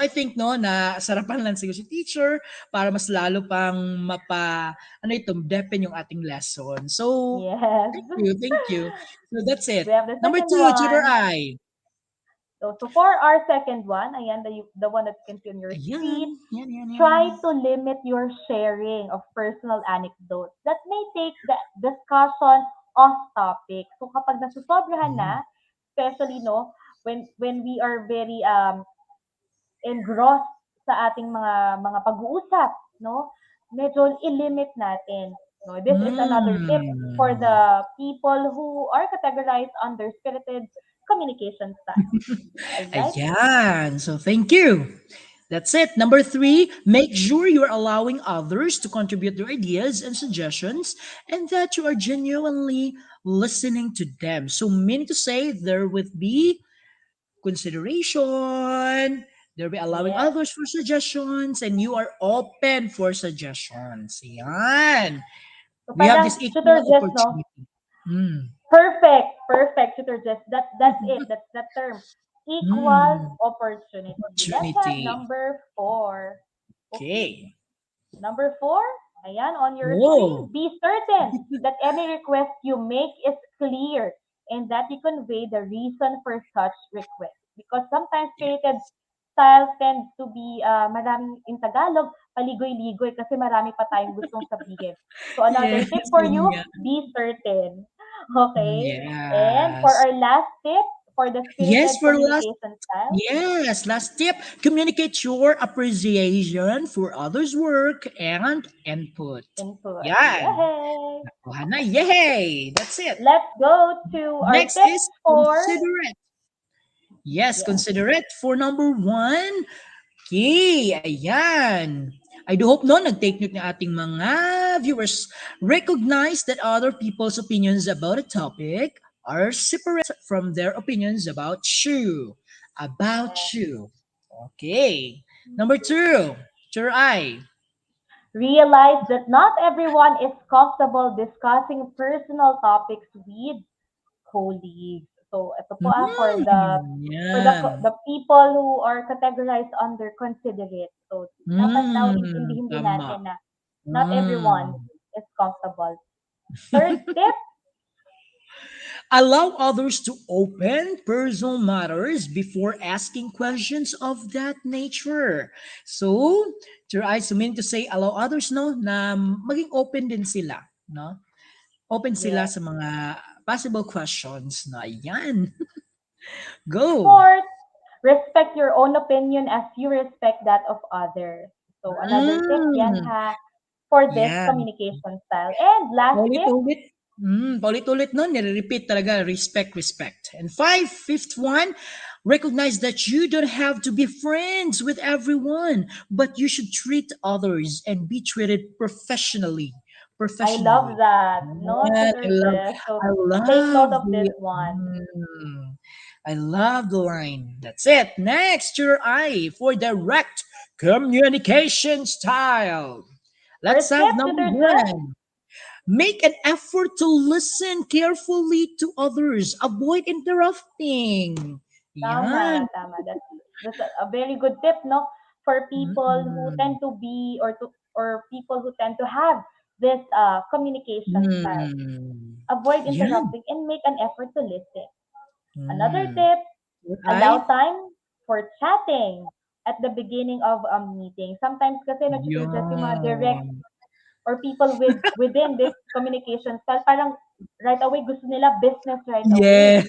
Speaker 2: I think 'no, na sarapan lang siguro si teacher para mas lalo pang ano ito, deepen yung ating lesson. So,
Speaker 3: Yes.
Speaker 2: thank you, thank you. So, that's
Speaker 3: We
Speaker 2: it.
Speaker 3: have the
Speaker 2: Number
Speaker 3: second
Speaker 2: 2, tutor
Speaker 3: one.
Speaker 2: I.
Speaker 3: So for our second one, ayan, the one that you can see on your
Speaker 2: Ayan,
Speaker 3: screen,
Speaker 2: yan, yan, yan.
Speaker 3: try to limit your sharing of personal anecdotes that may take the discussion off topic. So kapag nasusobrahan
Speaker 2: Mm.
Speaker 3: na, especially no, when we are very engrossed sa ating mga pag-uusap, no? Medyo i-limit natin. No, this is another tip for
Speaker 2: Mm.
Speaker 3: the people who are categorized under spirited communication style. All right?
Speaker 2: Ayan. So, thank you. That's it. Number 3, make sure you're allowing others to contribute their ideas and suggestions and that you are genuinely listening to them. So, meaning to say, there would be consideration, there will be allowing
Speaker 3: Yes.
Speaker 2: others for suggestions, and you are open for suggestions. Yan.
Speaker 3: So
Speaker 2: We have
Speaker 3: parang
Speaker 2: this equal
Speaker 3: tutor just no,
Speaker 2: opportunity. Mm.
Speaker 3: perfect tutor just that's it. That's the term. Equal
Speaker 2: Mm.
Speaker 3: opportunity. Let's have
Speaker 2: Opportunity.
Speaker 3: number 4. Okay.
Speaker 2: Okay.
Speaker 3: Number 4, ayan, on your
Speaker 2: Oh.
Speaker 3: screen, be certain that any request you make is clear and that you convey the reason for such request. Because sometimes spirited style tends to be maraming in Tagalog, paligoy-ligoy kasi marami pa tayong gustong sabihin. So another
Speaker 2: Yes,
Speaker 3: tip for
Speaker 2: yun
Speaker 3: you,
Speaker 2: nga.
Speaker 3: be certain. Okay? And for
Speaker 2: Yes.
Speaker 3: our last tip for the
Speaker 2: Yes,
Speaker 3: spirited
Speaker 2: for last
Speaker 3: communication style,
Speaker 2: yes, last tip, communicate your appreciation for others' work and input.
Speaker 3: input.
Speaker 2: Yan.
Speaker 3: Yay!
Speaker 2: Nakuha na. Yay! That's it.
Speaker 3: Let's go to our
Speaker 2: Next
Speaker 3: tips
Speaker 2: is
Speaker 3: for
Speaker 2: considerate. Yes,
Speaker 3: yes.
Speaker 2: considerate for number 1. Okay, ayan. I do hope no, nag-take note ng ating mga viewers. Recognize that other people's opinions about a topic are separate from their opinions about you. About
Speaker 3: Yes.
Speaker 2: you. Okay. Number 2, your eye.
Speaker 3: Realize that not everyone is comfortable discussing personal topics with colleagues. So ito po for
Speaker 2: Yan.
Speaker 3: the people who are categorized under considerate. So dapat daw intindihin din
Speaker 2: Tama.
Speaker 3: natin na not everyone
Speaker 2: Mm.
Speaker 3: is comfortable. Third tip,
Speaker 2: Allow others to open personal matters before asking questions of that nature. So, your eyes mean to say allow others no na maging open din sila, no? Open sila
Speaker 3: yes.
Speaker 2: sa mga possible questions na yan. Go.
Speaker 3: Fourth, respect your own opinion as you respect that of others. So another tip yan
Speaker 2: Mm.
Speaker 3: ha for this
Speaker 2: Yan.
Speaker 3: communication style. And last tip,
Speaker 2: Paulit-ulit. Paulit-ulit no, nire-repeat talaga, respect, respect. And fifth one, recognize that you don't have to be friends with everyone, but you should treat others and be treated professionally.
Speaker 3: I love
Speaker 2: Professionally.
Speaker 3: that. No,
Speaker 2: Yeah,
Speaker 3: Tutor Jess. So
Speaker 2: I
Speaker 3: take note
Speaker 2: love
Speaker 3: of this
Speaker 2: the,
Speaker 3: one.
Speaker 2: I love the line. That's it. Next, your eye for direct communication style. Let's
Speaker 3: First
Speaker 2: have
Speaker 3: tip,
Speaker 2: number
Speaker 3: Tutor Jess.
Speaker 2: 1. Make an effort to listen carefully to others. Avoid interrupting. Yan.
Speaker 3: Tama, tama. That's a very good tip, no? for people who
Speaker 2: Mm.
Speaker 3: tend to be or people who tend to have this communication style.
Speaker 2: Mm.
Speaker 3: Avoid
Speaker 2: Yeah.
Speaker 3: interrupting and make an effort to listen. Another
Speaker 2: Mm.
Speaker 3: tip, allow
Speaker 2: I
Speaker 3: time for chatting at the beginning of a meeting. Sometimes kasi no, just yung mga direct
Speaker 2: Yun.
Speaker 3: or people within this communication style, parang right away gusto nila business right away.
Speaker 2: Yeah.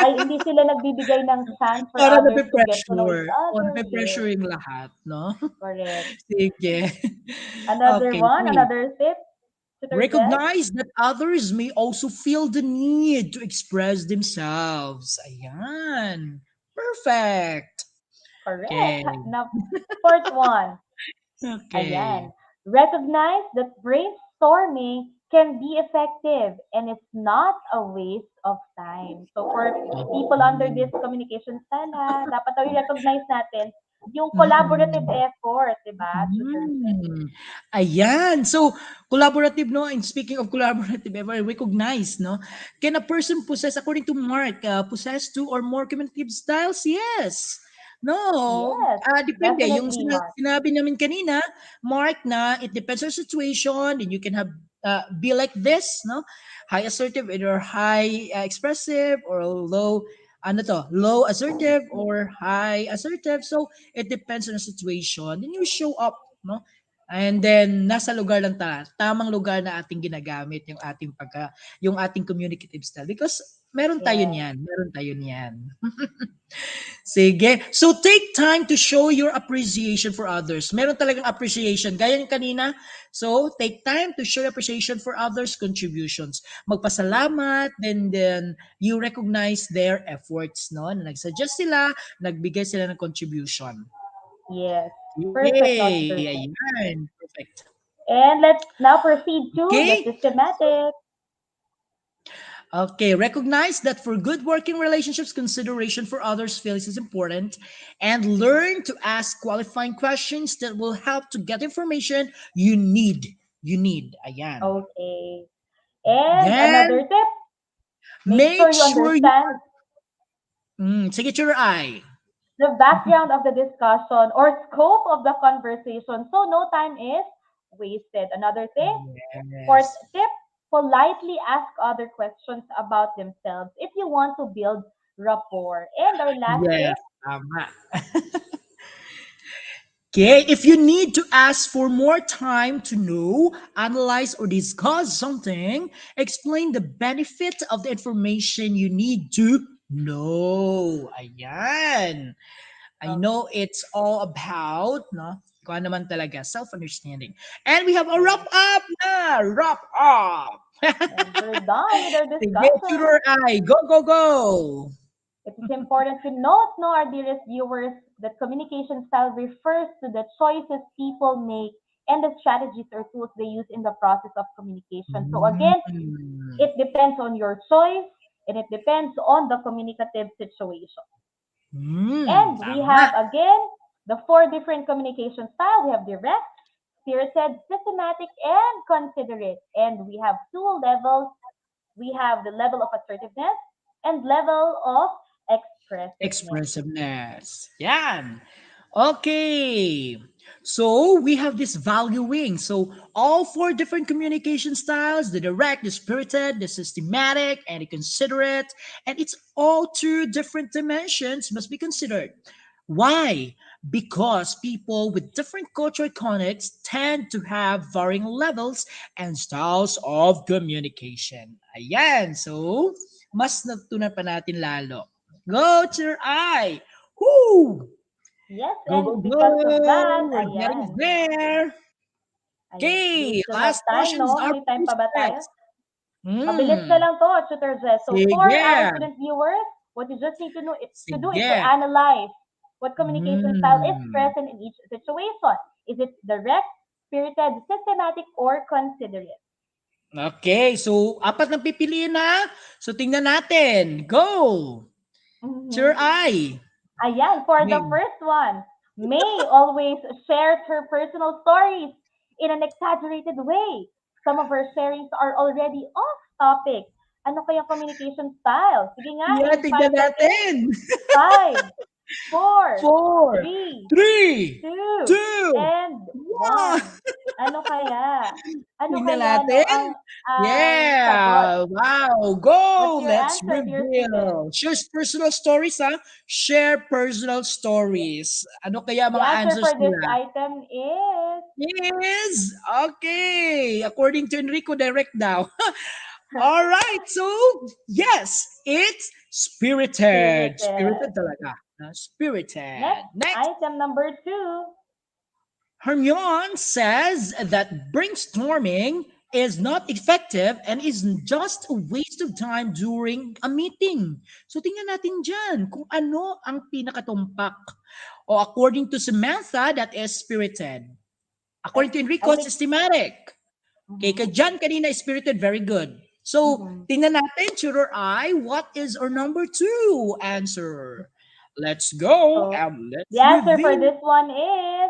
Speaker 3: Ay, hindi sila nagbibigay ng chance for
Speaker 2: Para
Speaker 3: others to get to know each
Speaker 2: nape-pressure. O,
Speaker 3: other. Yes,
Speaker 2: nape-pressure yung lahat, 'no?
Speaker 3: correct.
Speaker 2: Sige.
Speaker 3: Another
Speaker 2: Okay,
Speaker 3: one,
Speaker 2: wait.
Speaker 3: another tip, Tutor Jess.
Speaker 2: Recognize that others may also feel the need to express themselves. Ayan. Perfect.
Speaker 3: Correct.
Speaker 2: Okay.
Speaker 3: Now, fourth one,
Speaker 2: Okay.
Speaker 3: ayan. Recognize that brainstorming can be effective and it's not a waste of time. So for people under
Speaker 2: Okay.
Speaker 3: this communication style, dapat daw i-recognize natin yung collaborative
Speaker 2: Mm.
Speaker 3: effort, di ba, Tutor Jess?
Speaker 2: Hmm. Ayan. So, collaborative, no? And speaking of collaborative, ever recognize, no? Can a person possess, according to Mark, possess two or more communicative styles? Yes. No.
Speaker 3: Yes,
Speaker 2: Depende. Yung
Speaker 3: definitely, Mark.
Speaker 2: sinabi namin kanina, Mark, na it depends on situation and you can have be like this, no? High assertive, either high expressive or low, ano to, low assertive or high assertive. So, it depends on the situation. Then you show up, no? And then nasa lugar lang tamang lugar na ating ginagamit yung ating communicative style because
Speaker 3: Yes.
Speaker 2: meron tayo niyan. Sige. So take time to show your appreciation for others. Meron talagang appreciation. Gaya ng kanina. So take time to show appreciation for others' contributions. Magpasalamat, then you recognize their efforts, no? Na nagsuggest sila, nagbigay sila ng contribution.
Speaker 3: Yes. Perfect, no,
Speaker 2: Yay!
Speaker 3: Tutor Jess.
Speaker 2: Ayan. Perfect.
Speaker 3: And let's now proceed to the
Speaker 2: Okay?
Speaker 3: systematic.
Speaker 2: Okay, recognize that for good working relationships, consideration for others' feelings is important, and learn to ask qualifying questions that will help to get information you need. Ayan.
Speaker 3: Okay. And another
Speaker 2: Then,
Speaker 3: tip, make sure
Speaker 2: make
Speaker 3: you
Speaker 2: sure you
Speaker 3: understand
Speaker 2: sige, your eye.
Speaker 3: the background of the discussion or scope of the conversation so no time is wasted. Another thing, fourth
Speaker 2: Yes.
Speaker 3: tip, politely ask other questions about themselves if you want to build rapport. And our last tip,
Speaker 2: Yes, tama. Okay, if you need to ask for more time to know, analyze, or discuss something, explain the benefit of the information you need to know. Ayan. I know
Speaker 3: okay,
Speaker 2: it's all about, no? Kung ano naman talaga, self-understanding. And we have a
Speaker 3: yes.
Speaker 2: wrap up na! Wrap up!
Speaker 3: And we're done with our
Speaker 2: Sige,
Speaker 3: discussion.
Speaker 2: tutor eye. Go, go, go!
Speaker 3: It is important to note, no, our dearest viewers, that communication style refers to the choices people make and the strategies or tools they use in the process of communication. So again,
Speaker 2: Mm.
Speaker 3: it depends on your choice and it depends on the communicative situation. And we
Speaker 2: Tama.
Speaker 3: have again the four different communication styles. We have direct, spirited, systematic, and considerate. And we have two levels. We have the level of assertiveness and level of expressiveness.
Speaker 2: Expressiveness. Yan. Okay. So we have this valuing. So all four different communication styles, the direct, the spirited, the systematic, and the considerate, and it's all two different dimensions must be considered. Why? Because people with different cultural connects tend to have varying levels and styles of communication. Ayan. So, mas natutunan pa natin lalo. Go to your eye. Whoo!
Speaker 3: Yes,
Speaker 2: Go, go,
Speaker 3: and because of that,
Speaker 2: go! We're getting
Speaker 3: ayan,
Speaker 2: there.
Speaker 3: ayan, we
Speaker 2: Okay,
Speaker 3: still have
Speaker 2: last
Speaker 3: time,
Speaker 2: questions
Speaker 3: no?
Speaker 2: are
Speaker 3: May time pa ba tayo?
Speaker 2: prospects.
Speaker 3: Mabilis na
Speaker 2: Hmm.
Speaker 3: lang to, Tutor Jess. So for our
Speaker 2: Sige.
Speaker 3: student viewers, what you just need to know to do is to
Speaker 2: Sige.
Speaker 3: analyze what communication style is
Speaker 2: Hmm.
Speaker 3: present in each situation. Is it direct, spirited, systematic, or considerate?
Speaker 2: Okay, so apat na pipiliin na. So tingnan natin. Go! Sir
Speaker 3: Mm-hmm.
Speaker 2: I.
Speaker 3: Ayan, for the
Speaker 2: Okay.
Speaker 3: first one, May always shares her personal stories in an exaggerated way. Some of her sharings are already off topic. Ano kaya communication style? Sige nga,
Speaker 2: Yeah,
Speaker 3: in
Speaker 2: tingnan
Speaker 3: 5 seconds.
Speaker 2: natin.
Speaker 3: 5, four,
Speaker 2: Four,
Speaker 3: three,
Speaker 2: three,
Speaker 3: two,
Speaker 2: two,
Speaker 3: and
Speaker 2: one.
Speaker 3: one. Ano kaya? Ano
Speaker 2: Tingnan
Speaker 3: kaya, no,
Speaker 2: natin.
Speaker 3: ang sagot?
Speaker 2: Yeah! Wow! Go!
Speaker 3: What's your
Speaker 2: Let's
Speaker 3: answer, dear student?
Speaker 2: reveal. Share personal stories, ha? Share personal stories. Ano kaya
Speaker 3: The
Speaker 2: mga
Speaker 3: answer
Speaker 2: answers
Speaker 3: for this
Speaker 2: nila?
Speaker 3: item is
Speaker 2: Yes! Okay! According to Enrico, direct daw. All right. So, yes, it's spirited. Spirited
Speaker 3: spirited.
Speaker 2: talaga. Spirited.
Speaker 3: Next,
Speaker 2: Next,
Speaker 3: item number two.
Speaker 2: Hermione says that brainstorming is not effective and is just a waste of time during a meeting. So tingnan natin dyan kung ano ang pinakatumpak. O according to Samantha, that is spirited.
Speaker 3: I,
Speaker 2: According to
Speaker 3: I
Speaker 2: Enrico,
Speaker 3: think,
Speaker 2: systematic. Okay,
Speaker 3: mhm,
Speaker 2: kay Jan kanina spirited, very good. So,
Speaker 3: mhm.
Speaker 2: tingnan natin, tutor I, what is our number two answer? Let's go
Speaker 3: So,
Speaker 2: and
Speaker 3: the
Speaker 2: let's
Speaker 3: answer for
Speaker 2: reveal.
Speaker 3: this one is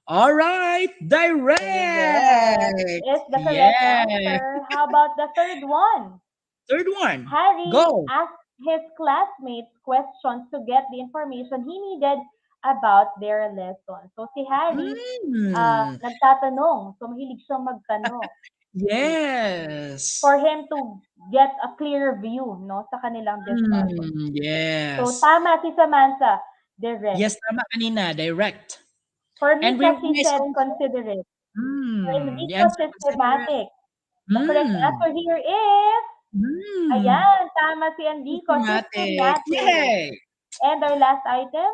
Speaker 2: All right,
Speaker 3: direct.
Speaker 2: direct.
Speaker 3: Is the correct
Speaker 2: Yeah.
Speaker 3: answer. How about the third one?
Speaker 2: Third one.
Speaker 3: Harry
Speaker 2: Go.
Speaker 3: asked his classmates questions to get the information he needed about their lesson. So si Harry,
Speaker 2: Hmm.
Speaker 3: nagtatanong. So mahilig siyang magtanong.
Speaker 2: Yes.
Speaker 3: For him to get a clear view, no, sa kanilang discussion. So
Speaker 2: Yes.
Speaker 3: tama si Samantha, direct.
Speaker 2: Yes, tama kanina, direct.
Speaker 3: For
Speaker 2: And
Speaker 3: me
Speaker 2: we
Speaker 3: kasi
Speaker 2: recognize
Speaker 3: said
Speaker 2: also.
Speaker 3: considerate. For
Speaker 2: The
Speaker 3: Enrico,
Speaker 2: answer considerate.
Speaker 3: systematic. The correct
Speaker 2: Hmm.
Speaker 3: answer here is,
Speaker 2: Hmm.
Speaker 3: ayan, tama si Enrico,
Speaker 2: Systematic.
Speaker 3: systematic.
Speaker 2: Yay!
Speaker 3: And our last item,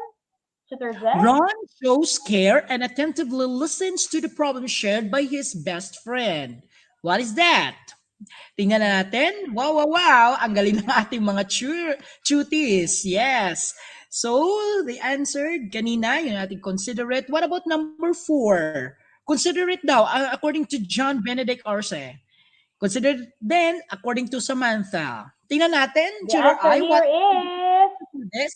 Speaker 3: Tutor Jess.
Speaker 2: Ron shows care and attentively listens to the problem shared by his best friend. What is that? Tingnan na natin. Wow, wow, wow. Ang galing ng ating mga tuties. Yes. So, they answered kanina, yung ating considerate. What about number four? Considerate daw, according to John Benedict Arce. Considered then, according to Samantha. Tingnan natin,
Speaker 3: The
Speaker 2: tutor
Speaker 3: answer
Speaker 2: I,
Speaker 3: here
Speaker 2: what
Speaker 3: is
Speaker 2: this?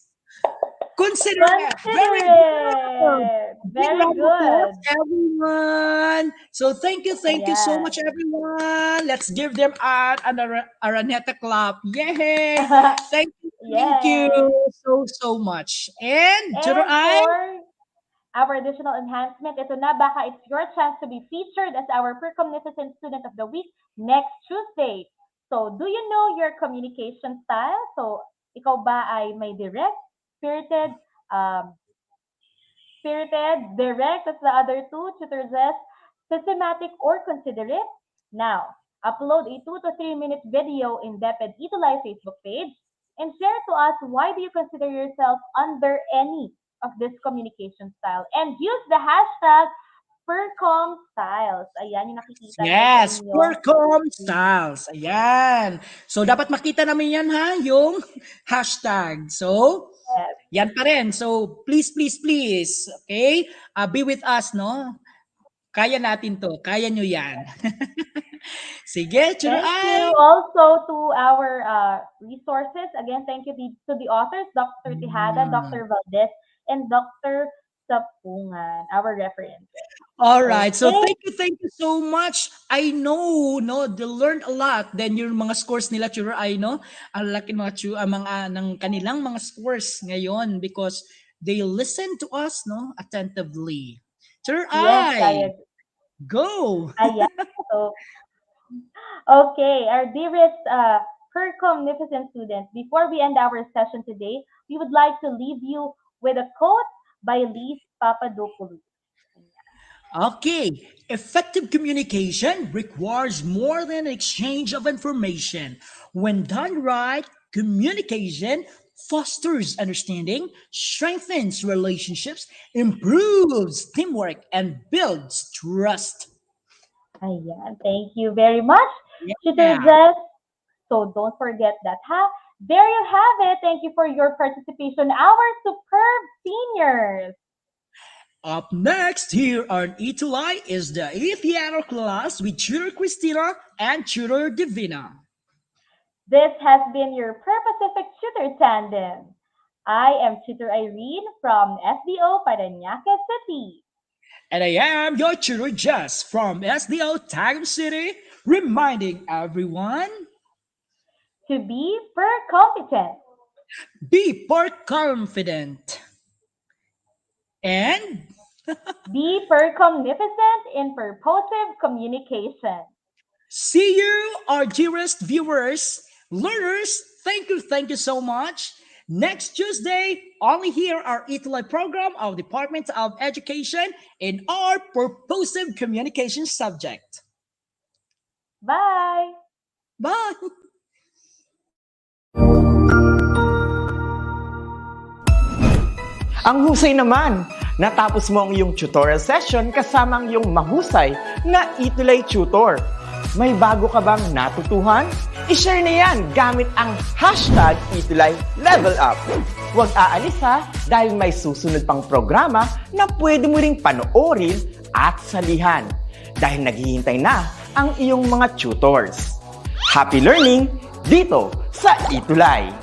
Speaker 2: Considerate. Very good.
Speaker 3: considerate.
Speaker 2: Big
Speaker 3: Very
Speaker 2: round of applause,
Speaker 3: good.
Speaker 2: everyone. So thank you so much,
Speaker 3: Ayan.
Speaker 2: everyone. Let's give them an Araneta clap. Yay! Thank you
Speaker 3: Yes.
Speaker 2: so much. And tutor
Speaker 3: And
Speaker 2: I,
Speaker 3: for our additional enhancement, ito na, baka it's your chance to be featured as our Precognificent Student of the Week next Tuesday. So, do you know your communication style? So, ikaw ba ay may direct, spirited, um, direct, that's the other two, tutor Zest, systematic, or considerate? Now, upload a 2 to 3 minute video in DepEd ETUlay Facebook page and share to us why do you consider yourself under any of this communication style and use the hashtag #PercomStyles. Ayan yung nakikita nyo sa
Speaker 2: yes,
Speaker 3: inyong
Speaker 2: Purcom
Speaker 3: screen.
Speaker 2: Styles. Ayan. So dapat makita namin yan ha, yung hashtag. So,
Speaker 3: Yes.
Speaker 2: yan pa rin. So, please, okay? Be with us, no? Kaya natin to. Kaya nyo yan. Sige, tutor
Speaker 3: Thank you
Speaker 2: I.
Speaker 3: also to our resources. Again, thank you to the authors, Dr. Tejada,
Speaker 2: Mm.
Speaker 3: Dr. Valdez, and Dr. Sapungan, our references.
Speaker 2: All right. So
Speaker 3: Okay.
Speaker 2: thank you so much. I know, no, they learned a lot. Then yung mga scores nila, tutor I, no, ang laki mga mga ng kanilang mga scores ngayon because they listen to us, no, attentively. Tutor
Speaker 3: Yes,
Speaker 2: I,
Speaker 3: I agree.
Speaker 2: go.
Speaker 3: Ayan. So, okay, our dearest Percomnificent students, before we end our session today, we would like to leave you with a quote by Lise Papadopoulos.
Speaker 2: Okay, effective communication requires more than an exchange of information. When done right, communication fosters understanding, strengthens relationships, improves teamwork, and builds trust.
Speaker 3: Ayan. Thank you very much, Tutor
Speaker 2: Yeah.
Speaker 3: Jess. So don't forget that, ha? There you have it. Thank you for your participation, our superb seniors.
Speaker 2: Up next here on ETUlay is the ETH class with Tutor Christina and Tutor Divina.
Speaker 3: This has been your Purposive Tutor Tandem. I am Tutor Irene from SDO Parañaque City.
Speaker 2: And I am your tutor Jess from SDO Tagum City, reminding everyone
Speaker 3: To be per competent.
Speaker 2: Be more confident. And
Speaker 3: Be percomnificent in purposive communication.
Speaker 2: see you, our dearest viewers, learners. Thank you so much. Next Tuesday, only here our ETUlay program of Department of Education in our purposive communication subject.
Speaker 3: Bye!
Speaker 2: Bye!
Speaker 4: Ang husay naman! Natapos mo ang iyong tutorial session kasama ang iyong mahusay na ETUlay tutor. May bago ka bang natutuhan? I-share na yan gamit ang hashtag ETUlay Level Up. Huwag aalis ha dahil may susunod pang programa na pwede mo ring panoorin at salihan dahil naghihintay na ang iyong mga tutors. Happy learning dito sa ETUlay!